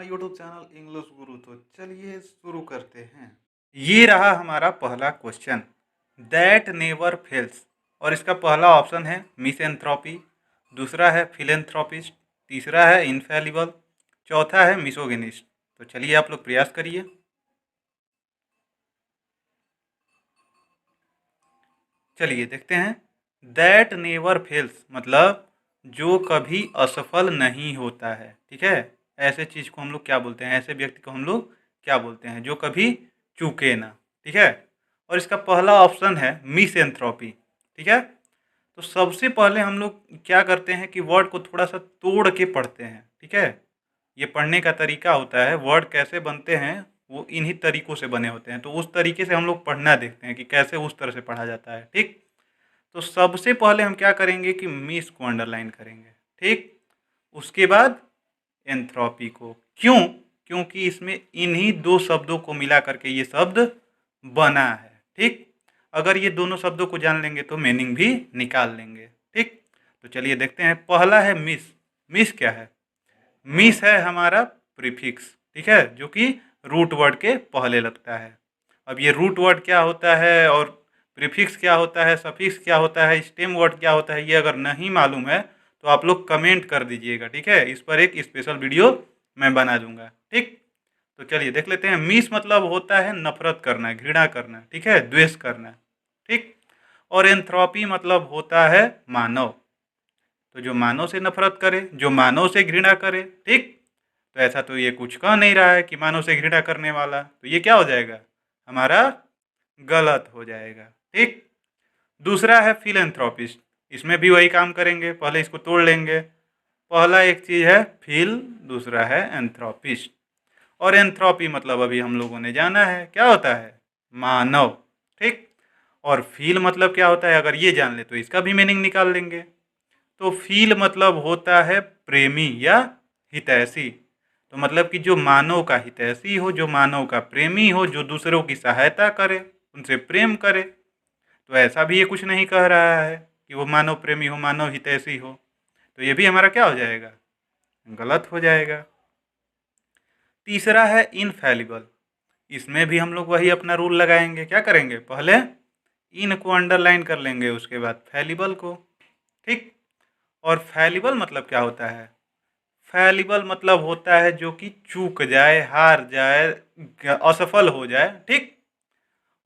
YouTube channel English गुरु। तो चलिए शुरू करते हैं। ये रहा हमारा पहला क्वेश्चन, दैट नेवर फेल्स। और इसका पहला ऑप्शन है मिसएंथ्रोपी, दूसरा है फिलेंथ्रोपिस्ट, तीसरा है इनफैलिबल, चौथा है मिसोगिनिस्ट। तो चलिए आप लोग प्रयास करिए। चलिए देखते हैं। दैट नेवर फेल्स मतलब जो कभी असफल नहीं होता है। ठीक है, ऐसे चीज़ को हम लोग क्या बोलते हैं, ऐसे व्यक्ति को हम लोग क्या बोलते हैं जो कभी चूके ना। ठीक है, और इसका पहला ऑप्शन है मिसएंथ्रोपी। ठीक है, तो सबसे पहले हम लोग क्या करते हैं कि वर्ड को थोड़ा सा तोड़ के पढ़ते हैं। ठीक है, ये पढ़ने का तरीका होता है, वर्ड कैसे बनते हैं वो इन्हीं तरीकों से बने होते हैं। तो उस तरीके से हम लोग पढ़ना देखते हैं कि कैसे उस तरह से पढ़ा जाता है। ठीक, तो सबसे पहले हम क्या करेंगे कि मिस को अंडरलाइन करेंगे। ठीक, उसके बाद एंथ्रोपी को। क्यों? क्योंकि इसमें इन्हीं दो शब्दों को मिला करके ये शब्द बना है। ठीक, अगर ये दोनों शब्दों को जान लेंगे तो मीनिंग भी निकाल लेंगे। ठीक, तो चलिए देखते हैं। पहला है मिस। मिस क्या है? मिस है हमारा प्रीफिक्स। ठीक है, जो कि रूट वर्ड के पहले लगता है। अब ये रूट वर्ड क्या होता है और प्रीफिक्स क्या होता है, सफिक्स क्या होता है, स्टेम वर्ड क्या होता है, ये अगर नहीं मालूम है तो आप लोग कमेंट कर दीजिएगा। ठीक है, इस पर एक स्पेशल वीडियो मैं बना दूंगा। ठीक, तो चलिए देख लेते हैं। मिस मतलब होता है नफरत करना, घृणा करना। ठीक है, द्वेष करना। ठीक, और एंथ्रोपी मतलब होता है मानव। तो जो मानव से नफरत करे, जो मानव से घृणा करे। ठीक, तो ऐसा तो ये कुछ कह नहीं रहा है कि मानव से घृणा करने वाला, तो ये क्या हो जाएगा हमारा, गलत हो जाएगा। ठीक, दूसरा है फिलेंथ्रोपिस्ट। इसमें भी वही काम करेंगे, पहले इसको तोड़ लेंगे। पहला एक चीज़ है फिल, दूसरा है एंथ्रोपिस्ट। और एंथ्रोपी मतलब अभी हम लोगों ने जाना है क्या होता है, मानव। ठीक, और फील मतलब क्या होता है, अगर ये जान ले तो इसका भी मीनिंग निकाल लेंगे। तो फील मतलब होता है प्रेमी या हितैषी। तो मतलब कि जो मानव का हितैषी हो, जो मानव का प्रेमी हो, जो दूसरों की सहायता करे, उनसे प्रेम करे। तो ऐसा भी ये कुछ नहीं कह रहा है कि वो मानव प्रेमी हो, मानव हितैषी हो। तो ये भी हमारा क्या हो जाएगा, गलत हो जाएगा। तीसरा है इनफैलिबल। इसमें भी हम लोग वही अपना रूल लगाएंगे। क्या करेंगे, पहले इन को अंडरलाइन कर लेंगे, उसके बाद फैलिबल को। ठीक, और फैलिबल मतलब क्या होता है, फैलिबल मतलब होता है जो कि चूक जाए, हार जाए, असफल हो जाए। ठीक,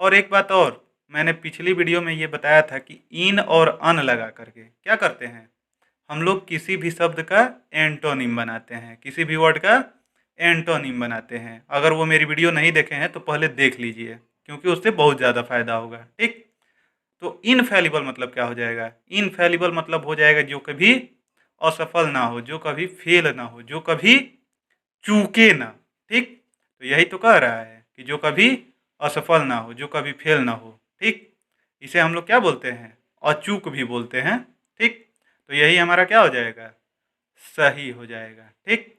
और एक बात और, मैंने पिछली वीडियो में ये बताया था कि इन और अन लगा करके क्या करते हैं, हम लोग किसी भी शब्द का एंटोनिम बनाते हैं, किसी भी वर्ड का एंटोनिम बनाते हैं। अगर वो मेरी वीडियो नहीं देखे हैं तो पहले देख लीजिए, क्योंकि उससे बहुत ज़्यादा फायदा होगा। ठीक, तो इनफैलिबल मतलब क्या हो जाएगा, इनफैलिबल मतलब हो जाएगा जो कभी असफल ना हो, जो कभी फेल ना हो, जो कभी चूके ना। ठीक, तो यही तो कह रहा है कि जो कभी असफल ना हो, जो कभी फेल ना हो। ठीक, इसे हम लोग क्या बोलते हैं, अचूक भी बोलते हैं। ठीक, तो यही हमारा क्या हो जाएगा, सही हो जाएगा। ठीक,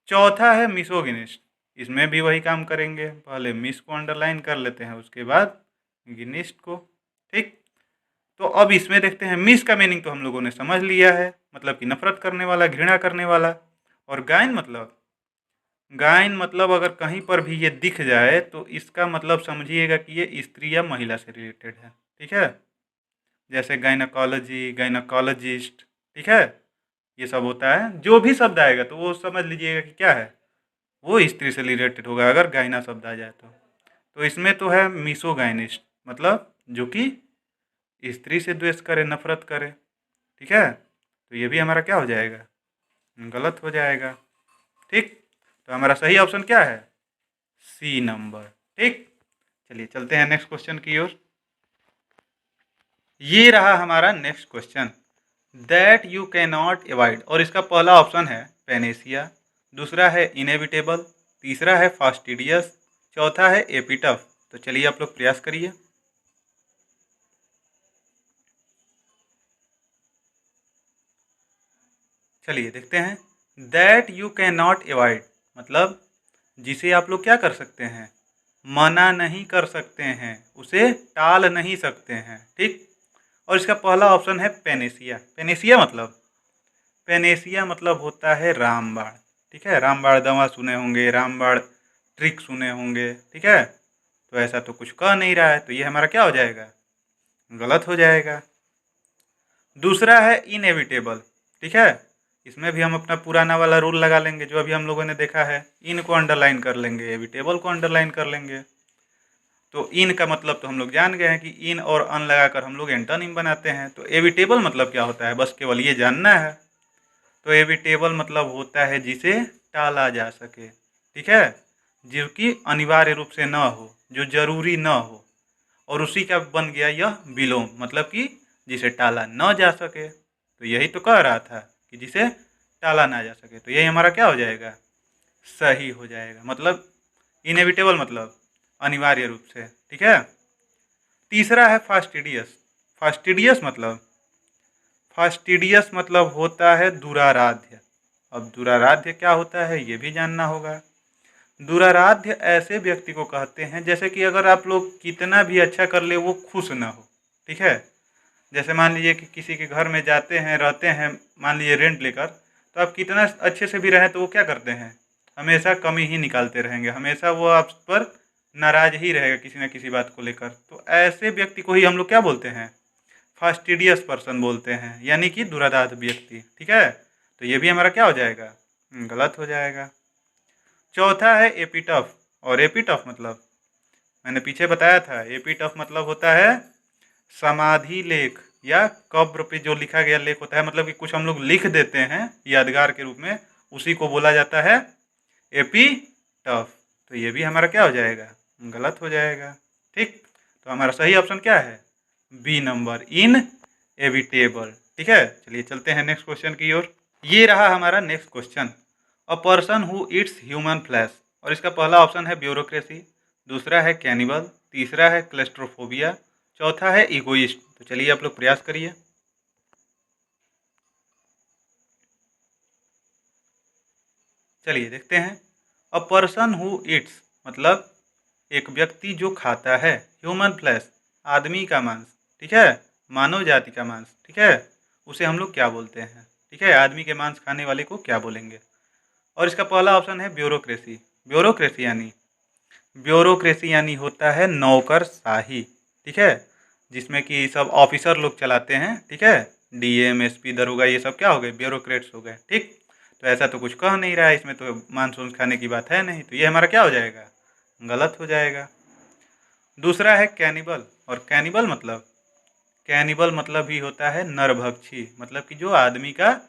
चौथा है मिसोगिनिस्ट। इसमें भी वही काम करेंगे, पहले मिस को अंडरलाइन कर लेते हैं, उसके बाद गिनिस्ट को। ठीक, तो अब इसमें देखते हैं। मिस का मीनिंग तो हम लोगों ने समझ लिया है, मतलब कि नफरत करने वाला, घृणा करने वाला। और गायन मतलब अगर कहीं पर भी ये दिख जाए तो इसका मतलब समझिएगा कि ये स्त्री या महिला से रिलेटेड है। ठीक है, जैसे गायनोकोलॉजी, गायनोकोलॉजिस्ट। ठीक है, ये सब होता है। जो भी शब्द आएगा तो वो समझ लीजिएगा कि क्या है, वो स्त्री से रिलेटेड होगा अगर गायना शब्द आ जाए तो इसमें तो है मिसोगाइनिस्ट, मतलब जो कि स्त्री से द्वेष करे, नफरत करे। ठीक है, तो ये भी हमारा क्या हो जाएगा, गलत हो जाएगा। ठीक, तो हमारा सही ऑप्शन क्या है, सी नंबर। ठीक, चलिए चलते हैं नेक्स्ट क्वेश्चन की ओर। ये रहा हमारा next question, that you can not avoid. और इसका पहला ऑप्शन है पेनेसिया, दूसरा है इनेविटेबल, तीसरा है फास्टिडियस, चौथा है एपिटफ। तो चलिए आप लोग प्रयास करिए। चलिए देखते हैं। That you can not avoid मतलब जिसे आप लोग क्या कर सकते हैं, मना नहीं कर सकते हैं, उसे टाल नहीं सकते हैं। ठीक, और इसका पहला ऑप्शन है पेनेसिया। पेनेसिया मतलब होता है रामबाण। ठीक है, रामबाण दवा सुने होंगे, रामबाण ट्रिक सुने होंगे, ठीक है। तो ऐसा तो कुछ कह नहीं रहा है, तो ये हमारा क्या हो जाएगा, गलत हो जाएगा। दूसरा है इनएविटेबल, ठीक है। इसमें भी हम अपना पुराना वाला रूल लगा लेंगे जो अभी हम लोगों ने देखा है, इन को अंडरलाइन कर लेंगे, एविटेबल को अंडरलाइन कर लेंगे। तो इन का मतलब तो हम लोग जान गए हैं कि इन और अन लगाकर हम लोग एंटोनिम बनाते हैं। तो एविटेबल मतलब क्या होता है, बस केवल ये जानना है। तो एविटेबल मतलब होता है जिसे टाला जा सके, ठीक है, जो कि अनिवार्य रूप से न हो, जो जरूरी न हो। और उसी का बन गया यह विलोम, मतलब कि जिसे टाला न जा सके। तो यही तो कह रहा था कि जिसे टाला ना जा सके, तो यही हमारा क्या हो जाएगा, सही हो जाएगा। मतलब इनएविटेबल मतलब अनिवार्य रूप से, ठीक है। तीसरा है फास्टिडियस। फास्टिडियस मतलब, फास्टिडियस मतलब होता है दुराराध्य। अब दुराराध्य क्या होता है ये भी जानना होगा। दुराराध्य ऐसे व्यक्ति को कहते हैं जैसे कि अगर आप लोग कितना भी अच्छा कर ले वो खुश ना हो, ठीक है। जैसे मान लीजिए कि किसी के घर में जाते हैं, रहते हैं, मान लीजिए रेंट लेकर, तो आप कितना अच्छे से भी रहें तो वो क्या करते हैं, हमेशा कमी ही निकालते रहेंगे, हमेशा वो आप पर नाराज ही रहेगा किसी न किसी बात को लेकर। तो ऐसे व्यक्ति को ही हम लोग क्या बोलते हैं, फास्टिडियस पर्सन बोलते हैं, यानी कि दुरादात व्यक्ति, ठीक है। तो ये भी हमारा क्या हो जाएगा, गलत हो जाएगा। चौथा है एपिटफ। और एपिटफ मतलब मैंने पीछे बताया था, एपिटफ मतलब होता है समाधि लेख या कब्र पे जो लिखा गया लेख होता है, मतलब कि कुछ हम लोग लिख देते हैं यादगार के रूप में, उसी को बोला जाता है एपिटफ। तो ये भी हमारा क्या हो जाएगा, गलत हो जाएगा, ठीक। तो हमारा सही ऑप्शन क्या है, बी नंबर, इन एविटेबल, ठीक है। चलिए चलते हैं नेक्स्ट क्वेश्चन की ओर। ये रहा हमारा next question, a person who it's human flesh. और इसका पहला ऑप्शन है ब्यूरोक्रेसी, दूसरा है कैनिबल, तीसरा है क्लेस्ट्रोफोबिया, चौथा है इगोइस्ट। तो चलिए आप लोग प्रयास करिए। चलिए देखते हैं। अ पर्सन हु इट्स मतलब एक व्यक्ति जो खाता है, ह्यूमन फ्लैश आदमी का मांस, ठीक है, मानव जाति का मांस, ठीक है, उसे हम लोग क्या बोलते हैं, ठीक है, आदमी के मांस खाने वाले को क्या बोलेंगे। और इसका पहला ऑप्शन है ब्यूरोक्रेसी। ब्यूरोक्रेसी यानी होता है नौकरशाही, ठीक है, जिसमें कि सब ऑफिसर लोग चलाते हैं, ठीक है, डीएम एसपी दरोगा ये सब क्या हो गए, ब्यूरोक्रेट्स हो गए, ठीक। तो ऐसा तो कुछ कह नहीं रहा है, इसमें तो मांस वांस खाने की बात है नहीं, तो ये हमारा क्या हो जाएगा, गलत हो जाएगा। दूसरा है कैनिबल। और कैनिबल मतलब ही होता है नरभक्षी, मतलब कि जो आदमी का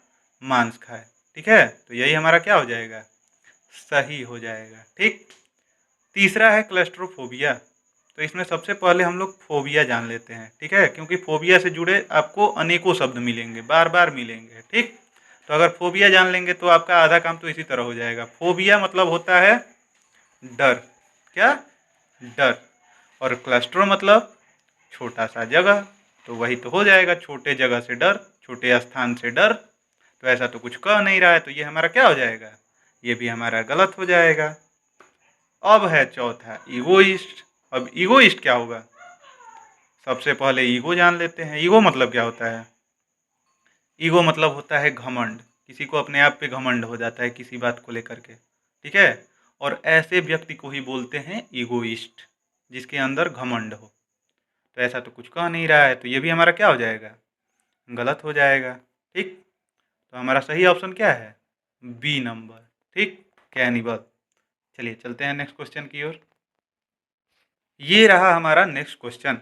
मांस खाए, ठीक है। तो यही हमारा क्या हो जाएगा, सही हो जाएगा, ठीक। तीसरा है क्लस्ट्रोफोबिया। तो इसमें सबसे पहले हम लोग फोबिया जान लेते हैं, ठीक है, क्योंकि फोबिया से जुड़े आपको अनेकों शब्द मिलेंगे, बार बार मिलेंगे, ठीक। तो अगर फोबिया जान लेंगे तो आपका आधा काम तो इसी तरह हो जाएगा। फोबिया मतलब होता है डर, क्या, डर। और क्लस्ट्रो मतलब छोटा सा जगह, तो वही तो हो जाएगा, छोटे जगह से डर, छोटे स्थान से डर। तो ऐसा तो कुछ कह नहीं रहा है, तो ये हमारा क्या हो जाएगा, ये भी हमारा गलत हो जाएगा। अब है चौथा ईगोइस्ट। अब ईगोइस्ट क्या होगा, सबसे पहले ईगो जान लेते हैं। ईगो मतलब क्या होता है, ईगो मतलब होता है घमंड, किसी को अपने आप पे घमंड हो जाता है किसी बात को लेकर के, ठीक है। और ऐसे व्यक्ति को ही बोलते हैं ईगोइस्ट, जिसके अंदर घमंड हो। तो ऐसा तो कुछ कह नहीं रहा है, तो ये भी हमारा क्या हो जाएगा, गलत हो जाएगा, ठीक। तो हमारा सही ऑप्शन क्या है, बी नंबर, ठीक, कैनिबल। चलिए चलते हैं नेक्स्ट क्वेश्चन की ओर। ये रहा हमारा next question,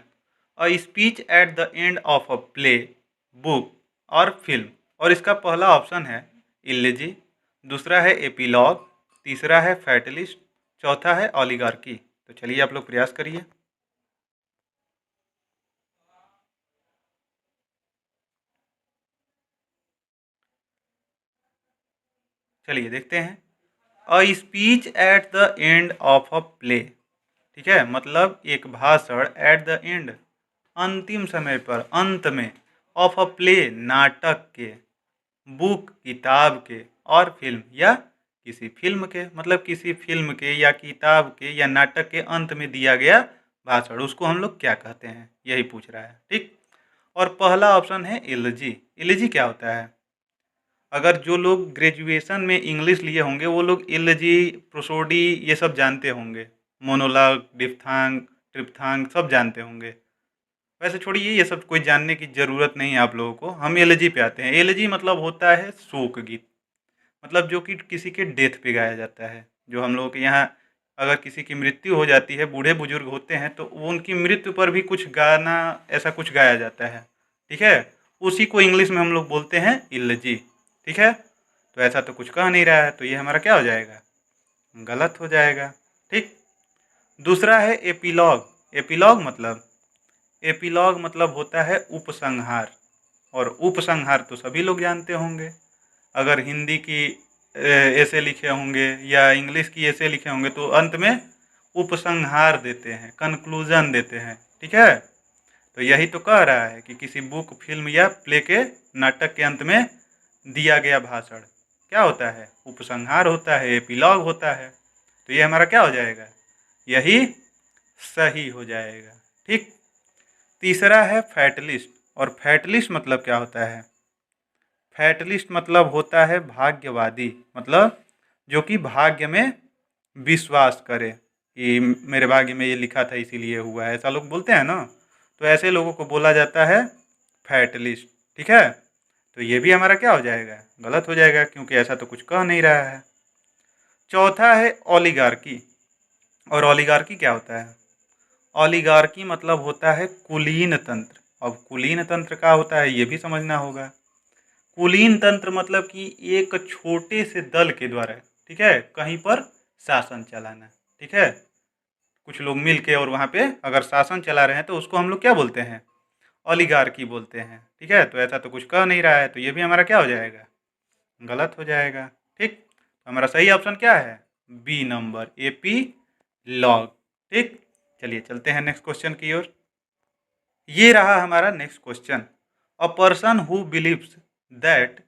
a speech at the end of a play, book और फिल्म। और इसका पहला ऑप्शन है इलेजी, दूसरा है एपीलॉग, तीसरा है फैटलिस्ट, चौथा है ऑलिगार्की। तो चलिए आप लोग प्रयास करिए। चलिए देखते हैं। A speech at the end of a play, ठीक है, मतलब एक भाषण एट द एंड अंतिम समय पर, अंत में, ऑफ अ प्ले नाटक के, बुक किताब के, और फिल्म या किसी फिल्म के, मतलब किसी फिल्म के या किताब के या नाटक के अंत में दिया गया भाषण, उसको हम लोग क्या कहते हैं, यही पूछ रहा है, ठीक। और पहला ऑप्शन है इलजी। इलजी क्या होता है, अगर जो लोग ग्रेजुएशन में इंग्लिश लिए होंगे वो लोग इल्लजी, प्रोसोडी ये सब जानते होंगे। मोनोलॉग, डिप्थांग, ट्रिप्थांग सब जानते होंगे। वैसे छोड़िए ये सब कोई जानने की ज़रूरत नहीं है आप लोगों को। हम एलिजी पे आते हैं। एलिजी मतलब होता है शोक गीत, मतलब जो कि किसी के डेथ पे गाया जाता है। जो हम लोगों के यहाँ अगर किसी की मृत्यु हो जाती है, बूढ़े बुजुर्ग होते हैं, तो वो उनकी मृत्यु पर भी कुछ गाना ऐसा कुछ गाया जाता है। ठीक है, उसी को इंग्लिश में हम लोग बोलते हैं इल्लजी। ठीक है, तो ऐसा तो कुछ कह नहीं रहा है, तो ये हमारा क्या हो जाएगा? गलत हो जाएगा। ठीक। दूसरा है एपिलॉग। एपिलॉग मतलब, एपिलॉग मतलब होता है उपसंहार। और उपसंहार तो सभी लोग जानते होंगे। अगर हिंदी की ऐसे लिखे होंगे या इंग्लिश की ऐसे लिखे होंगे तो अंत में उपसंहार देते हैं, कंक्लूजन देते हैं। ठीक है, तो यही तो कह रहा है कि किसी बुक, फिल्म या प्ले के, नाटक के अंत में दिया गया भाषण क्या होता है? उपसंहार होता है, एपिलॉग होता है। तो ये हमारा क्या हो जाएगा? यही सही हो जाएगा। ठीक। तीसरा है फैटलिस्ट। और फैटलिस्ट मतलब क्या होता है? फैटलिस्ट मतलब होता है भाग्यवादी, मतलब जो कि भाग्य में विश्वास करे कि मेरे भाग्य में ये लिखा था इसीलिए हुआ है, ऐसा लोग बोलते हैं ना। तो ऐसे लोगों को बोला जाता है फैटलिस्ट। ठीक है, तो ये भी हमारा क्या हो जाएगा? गलत हो जाएगा, क्योंकि ऐसा तो कुछ कह नहीं रहा है। चौथा है ओलिगार्की। और ओलिगार्की क्या होता है? ओलिगार्की मतलब होता है कुलीन तंत्र। अब कुलीन तंत्र क्या होता है ये भी समझना होगा। कुलीन तंत्र मतलब कि एक छोटे से दल के द्वारा, ठीक है, कहीं पर शासन चलाना। ठीक है, कुछ लोग मिल के और वहाँ पे अगर शासन चला रहे हैं तो उसको हम लोग क्या बोलते हैं? ओलिगार्की बोलते हैं। ठीक है, तो ऐसा तो कुछ कह नहीं रहा है, तो ये भी हमारा क्या हो जाएगा? गलत हो जाएगा। ठीक, तो हमारा सही ऑप्शन क्या है? B number, AP log. ठीक, चलिए चलते हैं नेक्स्ट क्वेश्चन की ओर। ये रहा हमारा next question. A person who believes that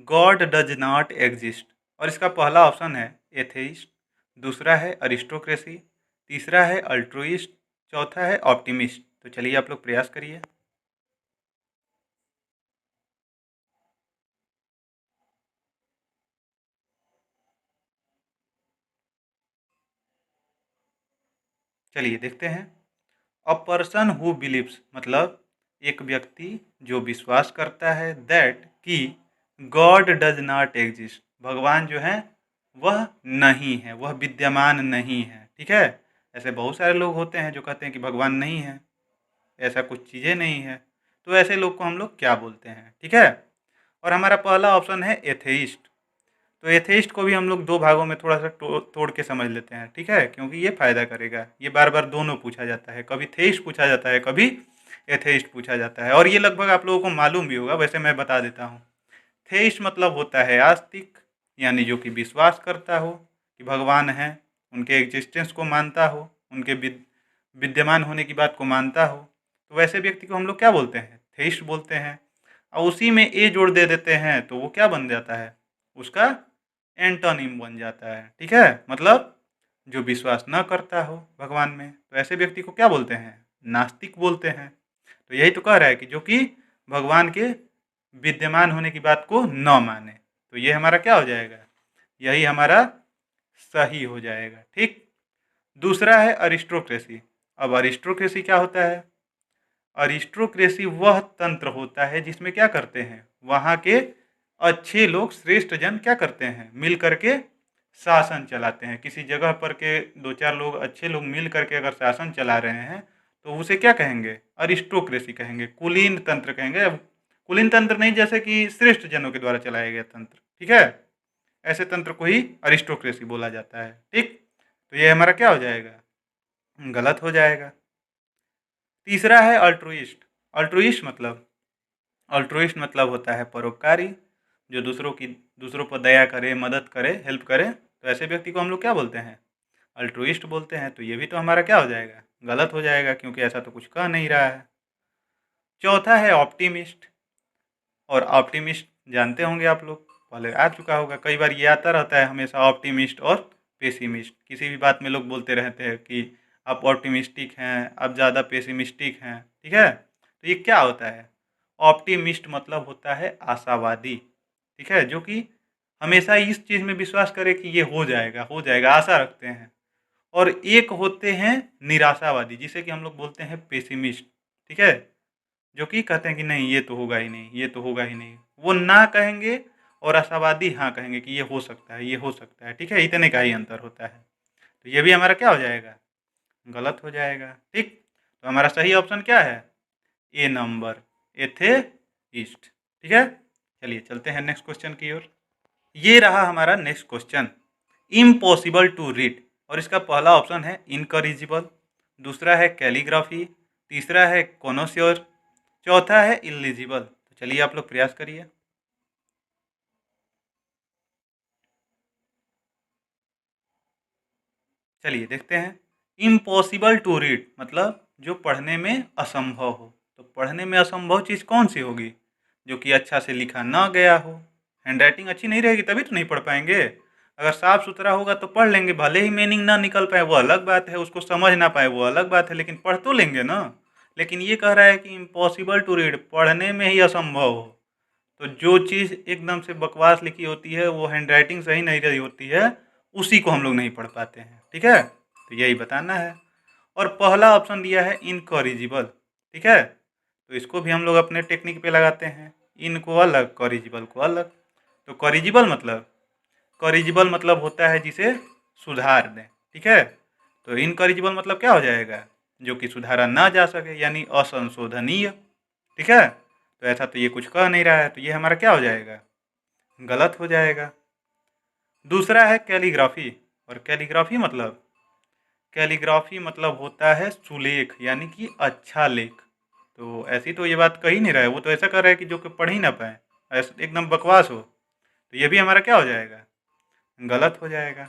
God does not exist. और इसका पहला ऑप्शन है एथेइस्ट, दूसरा है अरिस्टोक्रेसी, तीसरा है अल्ट्रुइस्ट, चौथा है ऑप्टिमिस्ट। तो चलिए आप लोग प्रयास करिए। चलिए देखते हैं। अ पर्सन हु बिलीव्स मतलब एक व्यक्ति जो विश्वास करता है दैट कि गॉड डज नॉट एग्जिस्ट, भगवान जो है वह नहीं है, वह विद्यमान नहीं है। ठीक है, ऐसे बहुत सारे लोग होते हैं जो कहते हैं कि भगवान नहीं है, ऐसा कुछ चीज़ें नहीं है। तो ऐसे लोग को हम लोग क्या बोलते हैं? ठीक है, और हमारा पहला ऑप्शन है एथेइस्ट। तो एथेइस्ट को भी हम लोग दो भागों में थोड़ा सा तोड़ के समझ लेते हैं। ठीक है, क्योंकि ये फायदा करेगा। ये बार बार दोनों पूछा जाता है, कभी थेइस्ट पूछा जाता है, कभी एथेइस्ट पूछा जाता है, और ये लगभग आप लोगों को मालूम भी होगा, वैसे मैं बता देता हूँ। थेइस्ट मतलब होता है आस्तिक, यानी जो कि विश्वास करता हो कि भगवान है, उनके एग्जिस्टेंस को मानता हो, उनके विद्यमान होने की बात को मानता हो। तो वैसे व्यक्ति को हम लोग क्या बोलते हैं? थेइस्ट बोलते हैं। और उसी में ए जोड़ दे देते हैं तो वो क्या बन जाता है? उसका एंटोनिम बन जाता है। ठीक है, मतलब जो विश्वास न करता हो भगवान में, तो ऐसे व्यक्ति को क्या बोलते हैं? नास्तिक बोलते हैं। तो यही तो कह रहा है कि जो कि भगवान के विद्यमान होने की बात को न माने। तो ये हमारा क्या हो जाएगा? यही हमारा सही हो जाएगा। ठीक। दूसरा है अरिस्टोक्रेसी। अब अरिस्टोक्रेसी क्या होता है? अरिस्टोक्रेसी वह तंत्र होता है जिसमें क्या करते हैं, वहाँ के अच्छे लोग, श्रेष्ठ जन क्या करते हैं, मिल करके शासन चलाते हैं। किसी जगह पर के दो चार लोग, अच्छे लोग मिल करके अगर शासन चला रहे हैं तो उसे क्या कहेंगे? अरिस्टोक्रेसी कहेंगे, कुलीन तंत्र कहेंगे। अब कुलीन तंत्र नहीं, जैसे कि श्रेष्ठ जनों के द्वारा चलाया गया तंत्र। ठीक है, ऐसे तंत्र को ही अरिस्टोक्रेसी बोला जाता है। ठीक, तो ये हमारा क्या हो जाएगा? गलत हो जाएगा। तीसरा है अल्ट्रुइस्ट। अल्ट्रुइस्ट मतलब, अल्ट्रुइस्ट मतलब होता है परोपकारी, जो दूसरों पर दया करे, मदद करे, हेल्प करे। तो ऐसे व्यक्ति को हम लोग क्या बोलते हैं? अल्ट्रुइस्ट बोलते हैं। तो ये भी तो हमारा क्या हो जाएगा? गलत हो जाएगा, क्योंकि ऐसा तो कुछ कह नहीं रहा है। चौथा है ऑप्टिमिस्ट। और ऑप्टिमिस्ट जानते होंगे आप लोग, पहले आ चुका होगा, कई बार ये आता रहता है हमेशा, ऑप्टिमिस्ट और पेसिमिस्ट। किसी भी बात में लोग बोलते रहते हैं कि आप ऑप्टिमिस्टिक हैं, आप ज़्यादा पेसिमिस्टिक हैं। ठीक है, तो ये क्या होता है? ऑप्टिमिस्ट मतलब होता है आशावादी। ठीक है, जो कि हमेशा इस चीज़ में विश्वास करे कि ये हो जाएगा, आशा रखते हैं। और एक होते हैं निराशावादी, जिसे कि हम लोग बोलते हैं पेसिमिस्ट, ठीक है, जो कि कहते हैं कि नहीं ये तो होगा ही नहीं, ये तो होगा ही नहीं। वो ना कहेंगे और आशावादी हाँ कहेंगे कि ये हो सकता है, ये हो सकता है, ठीक है, इतने का ही अंतर होता है। तो ये भी हमारा क्या हो जाएगा, गलत हो जाएगा, ठीक। तो हमारा सही ऑप्शन क्या है, ए नंबर, एथेइस्ट, ठीक है। चलिए चलते हैं नेक्स्ट क्वेश्चन की ओर। ये रहा हमारा next question, impossible to read, और इसका पहला ऑप्शन है इनकरिजिबल, दूसरा है कैलीग्राफी, तीसरा है कोनोस्योर, चौथा है इलिजिबल। तो चलिए आप लोग प्रयास करिए। चलिए देखते हैं। इम्पॉसिबल टू रीड मतलब जो पढ़ने में असंभव हो। तो पढ़ने में असंभव चीज़ कौन सी होगी, जो कि अच्छा से लिखा ना गया हो। हैंड राइटिंग अच्छी नहीं रहेगी तभी तो नहीं पढ़ पाएंगे। अगर साफ सुथरा होगा तो पढ़ लेंगे, भले ही मीनिंग ना निकल पाए वो अलग बात है, उसको समझ ना पाए वो अलग बात है, लेकिन पढ़ तो लेंगे ना। लेकिन ये कह रहा है कि इम्पॉसिबल टू रीड, पढ़ने में ही असंभव हो। तो जो चीज़ एकदम से बकवास लिखी होती है, वो हैंड राइटिंग सही नहीं रही होती है, उसी को हम लोग नहीं पढ़ पाते हैं, ठीक है। तो यही बताना है। और पहला ऑप्शन दिया है इनकॉरिजिबल, ठीक है। तो इसको भी हम लोग अपने टेक्निक पे लगाते हैं, इन को अलग कॉरिजिबल को अलग। तो कॉरिजिबल मतलब होता है जिसे सुधार दें, ठीक है। तो इनकॉरिजिबल मतलब क्या हो जाएगा, जो कि सुधारा ना जा सके, यानी असंशोधनीय, ठीक है। तो ऐसा तो ये कुछ कह नहीं रहा है, तो ये हमारा क्या हो जाएगा, गलत हो जाएगा। दूसरा है कैलीग्राफी, और कैलीग्राफी मतलब होता है सुलेख, यानी कि अच्छा लेख। तो ऐसी तो ये बात कही नहीं रहा है, वो तो ऐसा कर रहा है कि जो कि पढ़ ही ना पाए, ऐसा एकदम बकवास हो। तो ये भी हमारा क्या हो जाएगा, गलत हो जाएगा।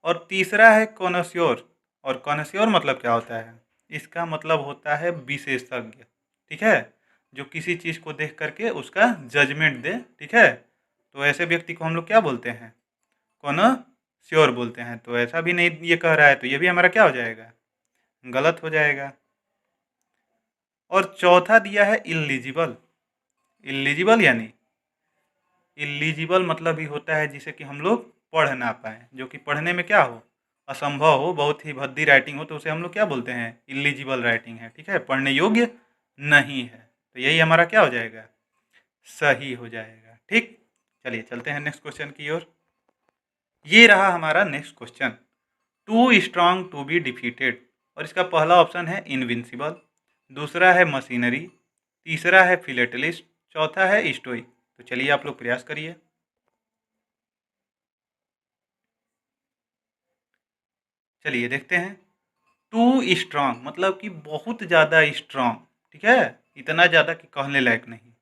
और तीसरा है कॉनस्योर, और कॉनस्योर मतलब क्या होता है, इसका मतलब होता है विशेषज्ञ, ठीक है, जो किसी चीज़ को देख करके उसका जजमेंट दे, ठीक है। तो ऐसे व्यक्ति को हम लोग क्या बोलते हैं, कॉनस्योर बोलते हैं। तो ऐसा भी नहीं ये कह रहा है, तो ये भी हमारा क्या हो जाएगा, गलत हो जाएगा। और चौथा दिया है इलिजिबल। इलिजिबल यानी इलिजिबल मतलब ही होता है जिसे कि हम लोग पढ़ ना पाएँ, जो कि पढ़ने में क्या हो, असंभव हो, बहुत ही भद्दी राइटिंग हो, तो उसे हम लोग क्या बोलते हैं, इलिजिबल राइटिंग है, ठीक है, पढ़ने योग्य नहीं है। तो यही हमारा क्या हो जाएगा, सही हो जाएगा, ठीक। चलिए चलते हैं नेक्स्ट क्वेश्चन की ओर। ये रहा हमारा next question, too strong to be defeated, और इसका पहला ऑप्शन है इनविंसिबल, दूसरा है मशीनरी, तीसरा है फिलेटलिस्ट, चौथा है स्टोइक। तो चलिए आप लोग प्रयास करिए। चलिए देखते हैं। टू स्ट्रांग मतलब कि बहुत ज़्यादा स्ट्रांग, ठीक है, इतना ज़्यादा कि कहने लायक नहीं।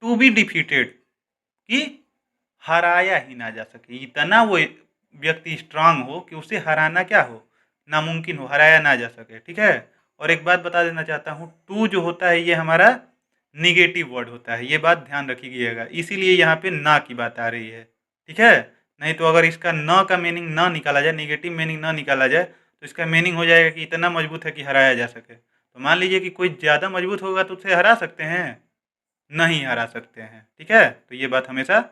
टू बी डिफीटेड कि हराया ही ना जा सके, इतना वो व्यक्ति स्ट्रांग हो कि उसे हराना क्या हो, नामुमकिन हो, हराया ना जा सके, ठीक है। और एक बात बता देना चाहता हूँ, टू जो होता है ये हमारा निगेटिव वर्ड होता है, ये बात ध्यान रखिएगा, इसीलिए यहाँ पे ना की बात आ रही है, ठीक है। नहीं तो अगर इसका न का मीनिंग ना निकाला जाए, निगेटिव मीनिंग ना निकाला जाए, तो इसका मीनिंग हो जाएगा कि इतना मजबूत है कि हराया जा सके। तो मान लीजिए कि कोई ज़्यादा मजबूत होगा तो उसे हरा सकते हैं, नहीं हरा सकते हैं, ठीक है। तो ये बात हमेशा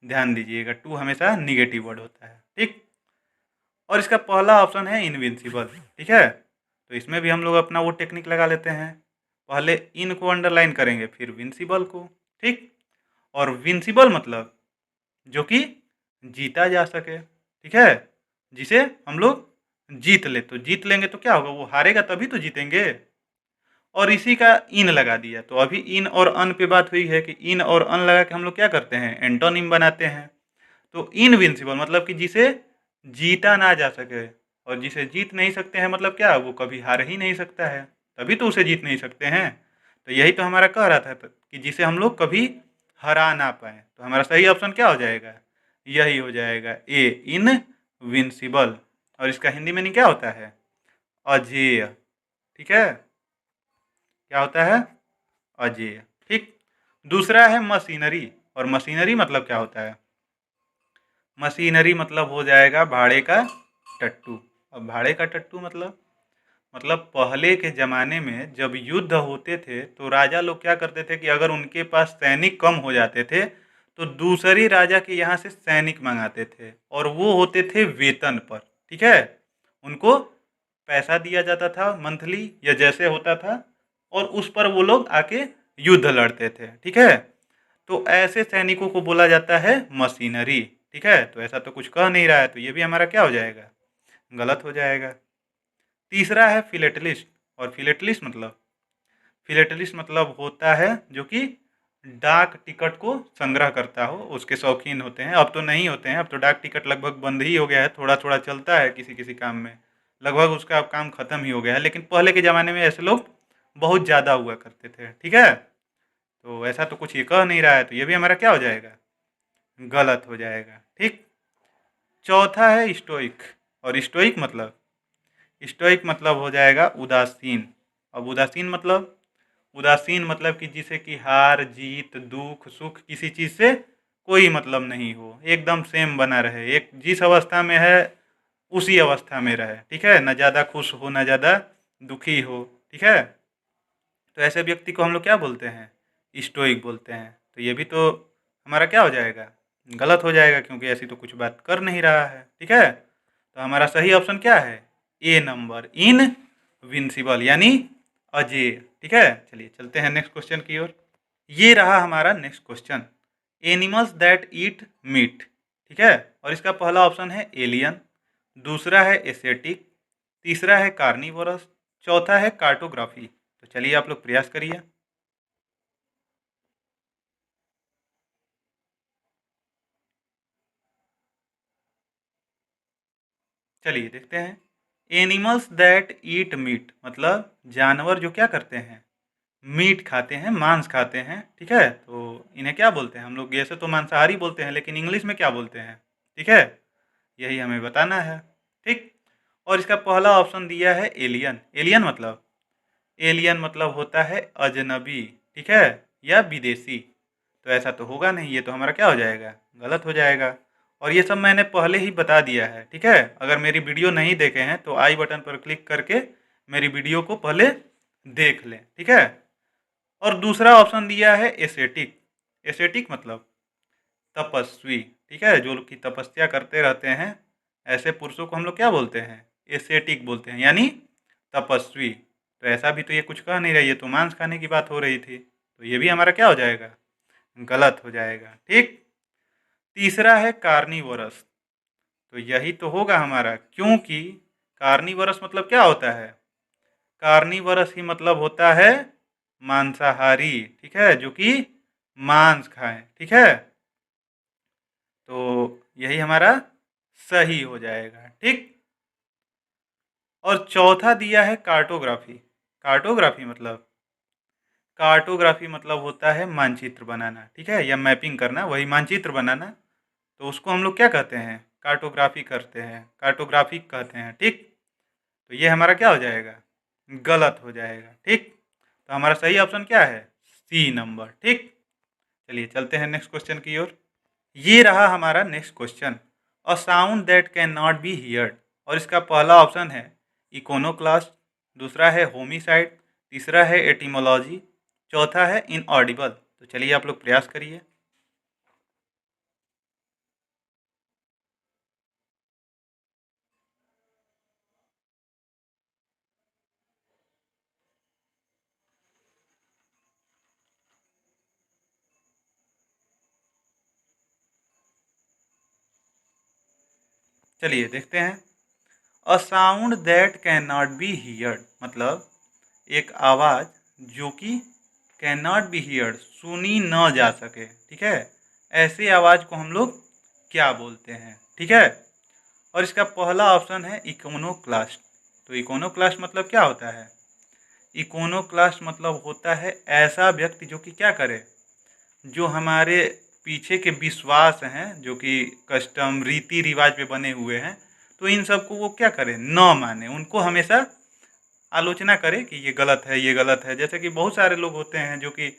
ध्यान दीजिएगा, टू हमेशा निगेटिव वर्ड होता है, ठीक। और इसका पहला ऑप्शन है इनविंसिबल, ठीक है। तो इसमें भी हम लोग अपना वो टेक्निक लगा लेते हैं, पहले इन को अंडरलाइन करेंगे फिर विंसिबल को, ठीक। और विंसिबल मतलब जो कि जीता जा सके, ठीक है, जिसे हम लोग जीत ले, तो जीत लेंगे तो क्या होगा, वो हारेगा तभी तो जीतेंगे। और इसी का इन लगा दिया, तो अभी इन और अन पे बात हुई है कि इन और अन लगा के हम लोग क्या करते हैं, एंटोनिम बनाते हैं। तो इनविंसिबल मतलब कि जिसे जीता ना जा सके, और जिसे जीत नहीं सकते हैं मतलब क्या, वो कभी हार ही नहीं सकता है, तभी तो उसे जीत नहीं सकते हैं। तो यही तो हमारा कह रहा था कि जिसे हम लोग कभी हरा ना पाए। तो हमारा सही ऑप्शन क्या हो जाएगा, यही हो जाएगा, ए इनविंसिबल। और इसका हिंदी में नहीं क्या होता है, अजेय, ठीक है, क्या होता है, अजेय, ठीक। दूसरा है मशीनरी, और मशीनरी मतलब क्या होता है, मशीनरी मतलब हो जाएगा भाड़े का टट्टू। अब भाड़े का टट्टू मतलब मतलब पहले के ज़माने में जब युद्ध होते थे तो राजा लोग क्या करते थे कि अगर उनके पास सैनिक कम हो जाते थे तो दूसरी राजा के यहाँ से सैनिक मंगाते थे और वो होते थे वेतन पर। ठीक है, उनको पैसा दिया जाता था मंथली या जैसे होता था और उस पर वो लोग आके युद्ध लड़ते थे। ठीक है, तो ऐसे सैनिकों को बोला जाता है मशीनरी। ठीक है, तो ऐसा तो कुछ कह नहीं रहा है तो ये भी हमारा क्या हो जाएगा, गलत हो जाएगा। तीसरा है फिलेटलिस्ट। और फिलेटलिस्ट मतलब होता है जो कि डाक टिकट को संग्रह करता हो, उसके शौकीन होते हैं। अब तो नहीं होते हैं, अब तो डाक टिकट लगभग बंद ही हो गया है, थोड़ा थोड़ा चलता है किसी किसी काम में, लगभग उसका अब काम खत्म ही हो गया है। लेकिन पहले के ज़माने में ऐसे लोग बहुत ज़्यादा हुआ करते थे। ठीक है, तो ऐसा तो कुछ ये कह नहीं रहा है तो ये भी हमारा क्या हो जाएगा, गलत हो जाएगा। ठीक, चौथा है स्टोइक। और स्टोइक मतलब हो जाएगा उदासीन। अब उदासीन मतलब कि जिसे कि हार जीत दुख सुख किसी चीज़ से कोई मतलब नहीं हो, एकदम सेम बना रहे, एक जिस अवस्था में है उसी अवस्था में रहे। ठीक है, ना ज़्यादा खुश हो ना ज़्यादा दुखी हो। ठीक है, तो ऐसे व्यक्ति को हम लोग क्या बोलते हैं, स्टोइक बोलते हैं। तो ये भी तो हमारा क्या हो जाएगा, गलत हो जाएगा, क्योंकि ऐसी तो कुछ बात कर नहीं रहा है। ठीक है, तो हमारा सही ऑप्शन क्या है, ए नंबर, इनविंसिबल यानी अजेय। ठीक है, चलिए चलते हैं नेक्स्ट क्वेश्चन की ओर। ये रहा हमारा next question, animals that eat meat. ठीक है, और इसका पहला ऑप्शन है एलियन, दूसरा है एसेटिक, तीसरा है कार्निवोरस, चौथा है कार्टोग्राफी। तो चलिए आप लोग प्रयास करिए। चलिए देखते हैं, एनिमल्स दैट ईट मीट मतलब जानवर जो क्या करते हैं, मीट खाते हैं, मांस खाते हैं। ठीक है, तो इन्हें क्या बोलते हैं, हम लोग ऐसे तो मांसाहारी बोलते हैं लेकिन इंग्लिश में क्या बोलते हैं। ठीक है, यही हमें बताना है। ठीक, और इसका पहला ऑप्शन दिया है एलियन। एलियन मतलब होता है अजनबी। ठीक है, या विदेशी। तो ऐसा तो होगा नहीं, ये तो हमारा क्या हो जाएगा, गलत हो जाएगा। और ये सब मैंने पहले ही बता दिया है। ठीक है, अगर मेरी वीडियो नहीं देखे हैं तो आई बटन पर क्लिक करके मेरी वीडियो को पहले देख लें। ठीक है, और दूसरा ऑप्शन दिया है एसेटिक। एसेटिक मतलब तपस्वी। ठीक है, जो लोग की तपस्या करते रहते हैं ऐसे पुरुषों को हम लोग क्या बोलते हैं, एसेटिक बोलते हैं, यानी तपस्वी। तो ऐसा भी तो ये कुछ कह नहीं रही है, तो मांस खाने की बात हो रही थी, तो ये भी हमारा क्या हो जाएगा, गलत हो जाएगा। ठीक, तीसरा है कार्निवोरस। तो यही तो होगा हमारा, क्योंकि कार्निवोरस मतलब क्या होता है, कार्निवोरस ही मतलब होता है मांसाहारी। ठीक है, जो कि मांस खाएं। ठीक है, तो यही हमारा सही हो जाएगा। ठीक, और चौथा दिया है कार्टोग्राफी। कार्टोग्राफी मतलब होता है मानचित्र बनाना। ठीक है, या मैपिंग करना, वही मानचित्र बनाना। तो उसको हम लोग क्या कहते हैं, कार्टोग्राफी करते हैं, कार्टोग्राफी कहते हैं। ठीक, तो ये हमारा क्या हो जाएगा, गलत हो जाएगा। ठीक, तो हमारा सही ऑप्शन क्या है, सी नंबर। ठीक, चलिए चलते हैं नेक्स्ट क्वेश्चन की ओर। ये रहा हमारा next question, a sound that can not be heard. और इसका पहला ऑप्शन है इकोनोक्लास्ट, दूसरा है होमिसाइड, तीसरा है एटिमोलॉजी, चौथा है इनऑडिबल। तो चलिए आप लोग प्रयास करिए। चलिए देखते हैं, a sound that can not be heard मतलब एक आवाज़ जो कि कैन नॉट बी हियर्ड सुनी न जा सके। ठीक है, ऐसी आवाज़ को हम लोग क्या बोलते हैं। ठीक है, और इसका पहला ऑप्शन है इकोनोक्लास्ट। तो इकोनोक्लास्ट मतलब क्या होता है, इकोनोक्लास्ट मतलब होता है ऐसा व्यक्ति जो कि क्या करे, जो हमारे पीछे के विश्वास हैं जो कि कस्टम रीति रिवाज पे बने हुए हैं, तो इन सब को वो क्या करे, न माने, उनको हमेशा आलोचना करे कि ये गलत है ये गलत है। जैसे कि बहुत सारे लोग होते हैं जो कि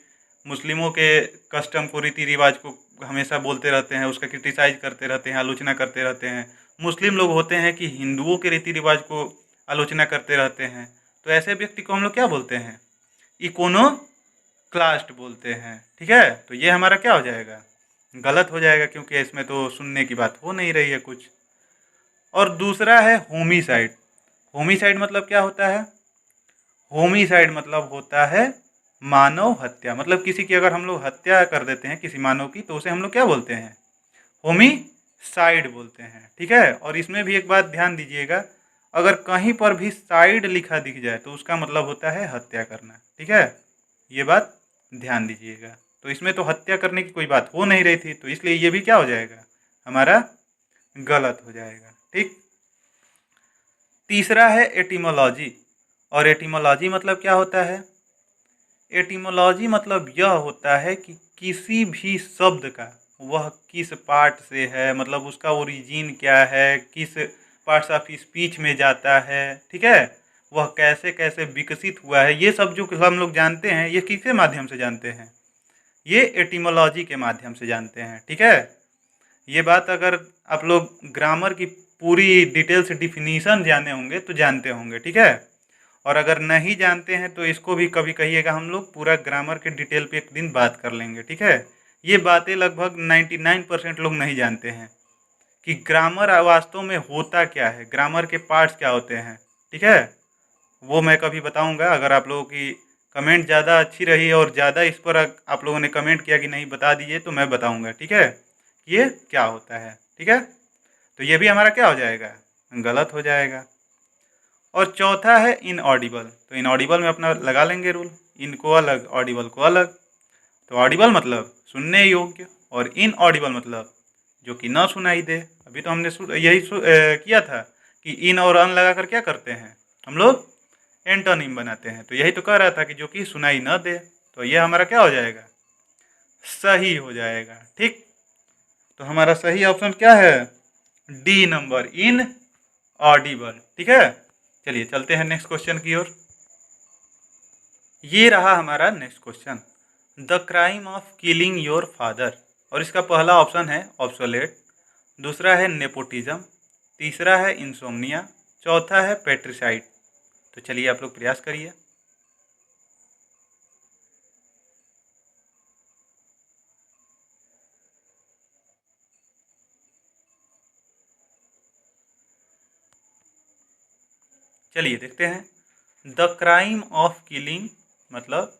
मुस्लिमों के कस्टम को रीति रिवाज को हमेशा बोलते रहते हैं, उसका क्रिटिसाइज करते रहते हैं, आलोचना करते रहते हैं। मुस्लिम लोग होते हैं कि हिंदुओं के रीति रिवाज को आलोचना करते रहते हैं। तो ऐसे व्यक्ति को हम लोग क्या बोलते हैं? इकोनोक्लास्ट बोलते हैं। ठीक है, तो ये हमारा क्या हो जाएगा? गलत हो जाएगा, क्योंकि इसमें तो सुनने की बात हो नहीं रही है कुछ। और दूसरा है होमिसाइड। होमिसाइड मतलब क्या होता है? होमिसाइड मतलब होता है मानव हत्या। मतलब किसी की अगर हम लोग हत्या कर देते हैं किसी मानव की, तो उसे हम लोग क्या बोलते हैं? होमिसाइड बोलते हैं। ठीक है, और इसमें भी एक बात ध्यान दीजिएगा, अगर कहीं पर भी साइड लिखा दिख जाए तो उसका मतलब होता है हत्या करना। ठीक है, ये बात ध्यान दीजिएगा। तो इसमें तो हत्या करने की कोई बात हो नहीं रही थी, तो इसलिए ये भी क्या हो जाएगा? हमारा गलत हो जाएगा। ठीक। तीसरा है एटिमोलॉजी। और एटिमोलॉजी मतलब क्या होता है? एटिमोलॉजी मतलब यह होता है कि किसी भी शब्द का वह किस पार्ट से है, मतलब उसका ओरिजिन क्या है, किस पार्ट्स ऑफ स्पीच में जाता है, ठीक है, वह कैसे कैसे विकसित हुआ है, ये सब जो हम लोग जानते हैं, ये किसके माध्यम से जानते हैं? ये एटिमोलॉजी के माध्यम से जानते हैं। ठीक है, ये बात अगर आप लोग ग्रामर की पूरी डिटेल्स डिफिनीशन जाने होंगे तो जानते होंगे। ठीक है, और अगर नहीं जानते हैं तो इसको भी कभी कहिएगा, हम लोग पूरा ग्रामर के डिटेल पे एक दिन बात कर लेंगे। ठीक है, ये बातें लगभग 99% लोग नहीं जानते हैं कि ग्रामर वास्तव में होता क्या है, ग्रामर के पार्ट्स क्या होते हैं। ठीक है, वो मैं कभी बताऊंगा। अगर आप लोगों की कमेंट ज़्यादा अच्छी रही और ज़्यादा इस पर आप लोगों ने कमेंट किया कि नहीं बता दीजिए, तो मैं बताऊंगा। ठीक है, ये क्या होता है। ठीक है, तो ये भी हमारा क्या हो जाएगा? गलत हो जाएगा। और चौथा है इनऑडिबल। तो इनऑडिबल में अपना लगा लेंगे रूल, इनको अलग ऑडिबल को अलग। तो ऑडिबल मतलब सुनने योग्य, और इनऑडिबल मतलब जो कि ना सुनाई दे। अभी तो हमने किया था कि इन और अन लगा कर क्या करते हैं हम लोग? एंटोनिम बनाते हैं। तो यही तो कह रहा था कि जो कि सुनाई न दे। तो ये हमारा क्या हो जाएगा? सही हो जाएगा। ठीक, तो हमारा सही ऑप्शन क्या है? डी नंबर, इन ऑडिबल। ठीक है, चलिए चलते हैं नेक्स्ट क्वेश्चन की ओर। ये रहा हमारा next question, the crime of killing your father. और इसका पहला ऑप्शन है ऑब्सोलेट, दूसरा है नेपोटिज्म, तीसरा है इंसोम्निया, चौथा है पेट्रिसाइड। तो चलिए आप लोग प्रयास करिए। चलिए देखते हैं। द क्राइम ऑफ किलिंग मतलब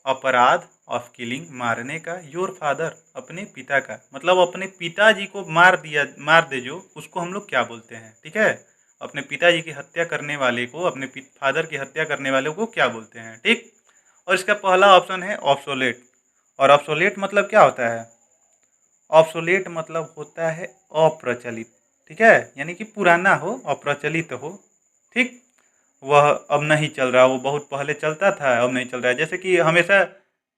अपराध, ऑफ किलिंग मारने का, योर फादर अपने पिता का, मतलब अपने पिताजी को मार दिया, मार दे जो, उसको हम लोग क्या बोलते हैं? ठीक है, अपने पिताजी की हत्या करने वाले को, अपने फादर की हत्या करने वाले को क्या बोलते हैं? ठीक, और इसका पहला ऑप्शन है ऑब्सोलेट। और ऑब्सोलेट मतलब क्या होता है? ऑब्सोलेट मतलब होता है अप्रचलित। ठीक है, यानी कि पुराना हो, अप्रचलित हो। ठीक, वह अब नहीं चल रहा, वो बहुत पहले चलता था अब नहीं चल रहा है। जैसे कि हमेशा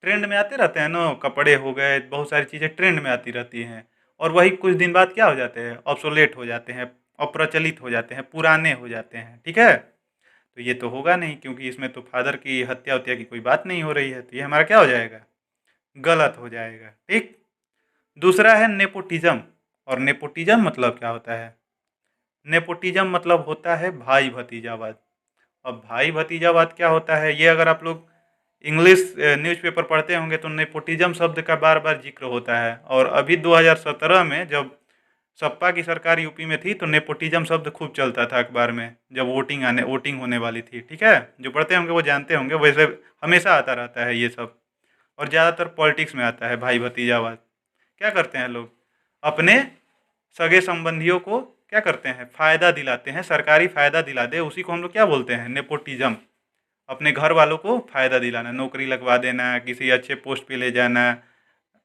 ट्रेंड में आते रहते हैं ना, कपड़े हो गए, बहुत सारी चीज़ें ट्रेंड में आती रहती हैं, और वही कुछ दिन बाद क्या हो जाते हैं? ऑब्सोलेट हो जाते हैं, अप्रचलित हो जाते हैं, पुराने हो जाते हैं। ठीक है, तो ये तो होगा नहीं, क्योंकि इसमें तो फादर की हत्या उत्या की कोई बात नहीं हो रही है। तो ये हमारा क्या हो जाएगा? गलत हो जाएगा। ठीक, दूसरा है नेपोटिज्म। और नेपोटिज्म मतलब क्या होता है? नेपोटिज्म मतलब होता है भाई भतीजावाद। अब भाई भतीजावाद क्या होता है, ये अगर आप लोग इंग्लिश न्यूज़पेपर पढ़ते होंगे तो नेपोटिज्म शब्द का बार बार जिक्र होता है। और अभी 2017 में जब सपा की सरकार यूपी में थी, तो नेपोटिज्म शब्द खूब चलता था अखबार में, जब वोटिंग होने वाली थी। ठीक है, जो पढ़ते होंगे वो जानते होंगे, वैसे हमेशा आता रहता है ये सब। और ज़्यादातर पॉलिटिक्स में आता है भाई भतीजावाद। क्या करते हैं लोग? अपने सगे संबंधियों को क्या करते हैं? फ़ायदा दिलाते हैं, सरकारी फ़ायदा दिला दे, उसी को हम लोग क्या बोलते हैं? नेपोटिज्म। अपने घर वालों को फ़ायदा दिलाना, नौकरी लगवा देना, किसी अच्छे पोस्ट पे ले जाना,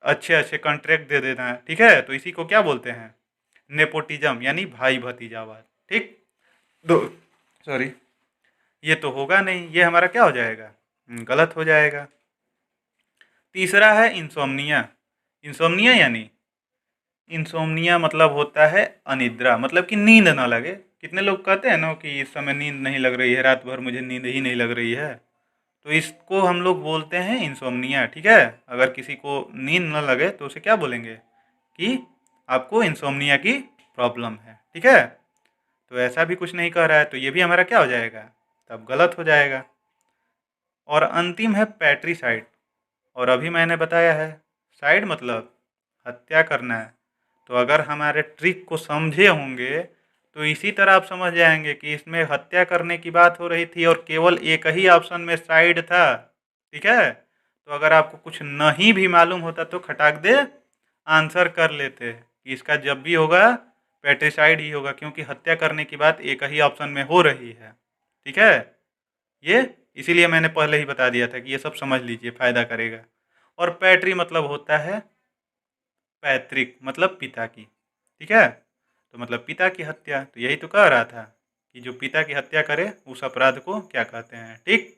अच्छे अच्छे कॉन्ट्रैक्ट दे देना। ठीक है, तो इसी को क्या बोलते हैं? नेपोटिज्म, यानी भाई भतीजावाद। ठीक, दो, सॉरी, ये तो होगा नहीं, ये हमारा क्या हो जाएगा? गलत हो जाएगा। तीसरा है इंसोम्निया। इंसोम्निया यानी, इंसोम्निया मतलब होता है अनिद्रा, मतलब कि नींद ना लगे। कितने लोग कहते हैं ना कि इस समय नींद नहीं लग रही है, रात भर मुझे नींद ही नहीं लग रही है, तो इसको हम लोग बोलते हैं इंसोम्निया। ठीक है, अगर किसी को नींद न लगे तो उसे क्या बोलेंगे? कि आपको इंसोम्निया की प्रॉब्लम है। ठीक है, तो ऐसा भी कुछ नहीं कह रहा है, तो ये भी हमारा क्या हो जाएगा? तब गलत हो जाएगा। और अंतिम है पैट्रीसाइड। और अभी मैंने बताया है साइड मतलब हत्या करना है। तो अगर हमारे ट्रिक को समझे होंगे तो इसी तरह आप समझ जाएंगे कि इसमें हत्या करने की बात हो रही थी और केवल एक ही ऑप्शन में साइड था। ठीक है, तो अगर आपको कुछ नहीं भी मालूम होता तो खटाक दे आंसर कर लेते कि इसका जब भी होगा पैट्रिसाइड ही होगा, क्योंकि हत्या करने की बात एक ही ऑप्शन में हो रही है। ठीक है, ये इसीलिए मैंने पहले ही बता दिया था कि ये सब समझ लीजिए, फ़ायदा करेगा। और पैट्री मतलब होता है पैतृक, मतलब पिता की। ठीक है, तो मतलब पिता की हत्या, तो यही तो कह रहा था कि जो पिता की हत्या करे उस अपराध को क्या कहते हैं। ठीक,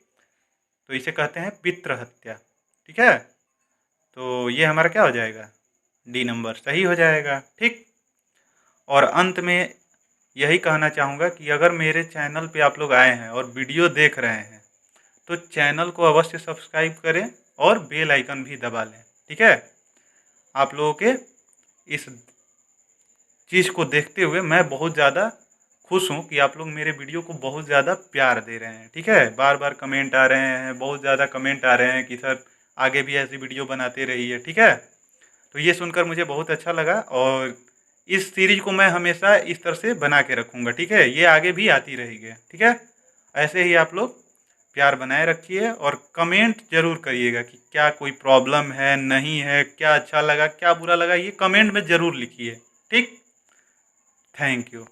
तो इसे कहते हैं पितृ हत्या। ठीक है, तो ये हमारा क्या हो जाएगा, डी नंबर सही हो जाएगा। ठीक, और अंत में यही कहना चाहूँगा कि अगर मेरे चैनल पे आप लोग आए हैं और वीडियो देख रहे हैं तो चैनल को अवश्य सब्सक्राइब करें और बेल आइकन भी दबा लें। ठीक है, आप लोगों के इस चीज़ को देखते हुए मैं बहुत ज़्यादा खुश हूँ कि आप लोग मेरे वीडियो को बहुत ज़्यादा प्यार दे रहे हैं। ठीक है, बार बार कमेंट आ रहे हैं, बहुत ज़्यादा कमेंट आ रहे हैं कि सर आगे भी ऐसी वीडियो बनाते रहिए। ठीक है, तो ये सुनकर मुझे बहुत अच्छा लगा और इस सीरीज को मैं हमेशा इस तरह से बना के रखूँगा। ठीक है, ये आगे भी आती रहेगी। ठीक है, ऐसे ही आप लोग प्यार बनाए रखिए और कमेंट जरूर करिएगा कि क्या कोई प्रॉब्लम है, नहीं है, क्या अच्छा लगा, क्या बुरा लगा, ये कमेंट में ज़रूर लिखिए। ठीक, थैंक यू।